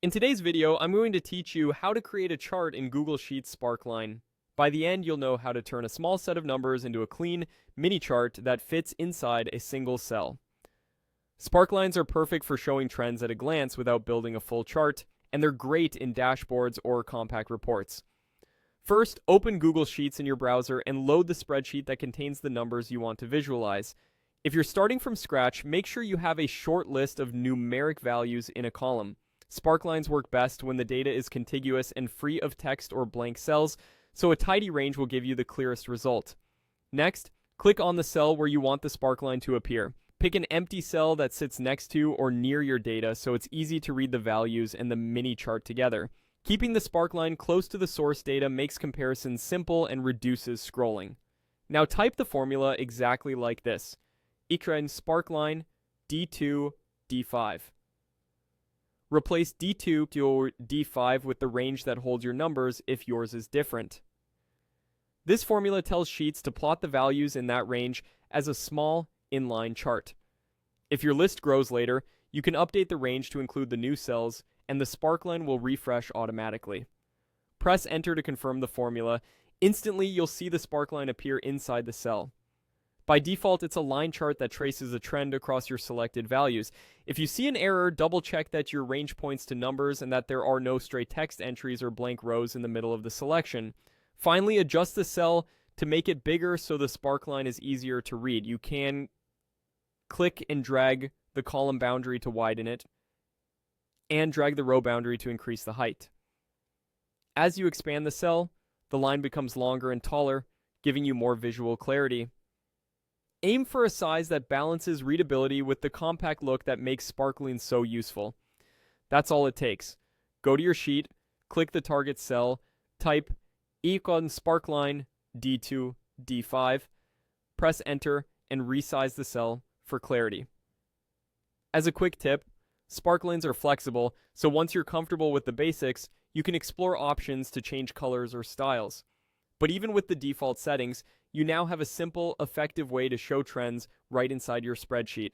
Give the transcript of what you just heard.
In today's video, I'm going to teach you how to create a chart in Google Sheets Sparkline. By the end, you'll know how to turn a small set of numbers into a clean mini chart that fits inside a single cell. Sparklines are perfect for showing trends at a glance without building a full chart, and they're great in dashboards or compact reports. First, open Google Sheets in your browser and load the spreadsheet that contains the numbers you want to visualize. If you're starting from scratch, make sure you have a short list of numeric values in a column. Sparklines work best when the data is contiguous and free of text or blank cells, so a tidy range will give you the clearest result. Next, click on the cell where you want the sparkline to appear. Pick an empty cell that sits next to or near your data so it's easy to read the values and the mini chart together. Keeping the sparkline close to the source data makes comparisons simple and reduces scrolling. Now type the formula exactly like this: equals sparkline D2 D5. Replace D2 to D5 with the range that holds your numbers if yours is different. This formula tells Sheets to plot the values in that range as a small inline chart. If your list grows later, you can update the range to include the new cells, and the sparkline will refresh automatically. Press Enter to confirm the formula. Instantly, you'll see the sparkline appear inside the cell. By default, it's a line chart that traces a trend across your selected values. If you see an error, double-check that your range points to numbers and that there are no stray text entries or blank rows in the middle of the selection. Finally, adjust the cell to make it bigger so the sparkline is easier to read. You can click and drag the column boundary to widen it, and drag the row boundary to increase the height. As you expand the cell, the line becomes longer and taller, giving you more visual clarity. Aim for a size that balances readability with the compact look that makes sparkling so useful. That's all it takes. Go to your sheet, click the target cell, type equals sparkline D2 D5, press Enter, and resize the cell for clarity. As a quick tip, sparklines are flexible, so once you're comfortable with the basics, you can explore options to change colors or styles. But even with the default settings, you now have a simple, effective way to show trends right inside your spreadsheet.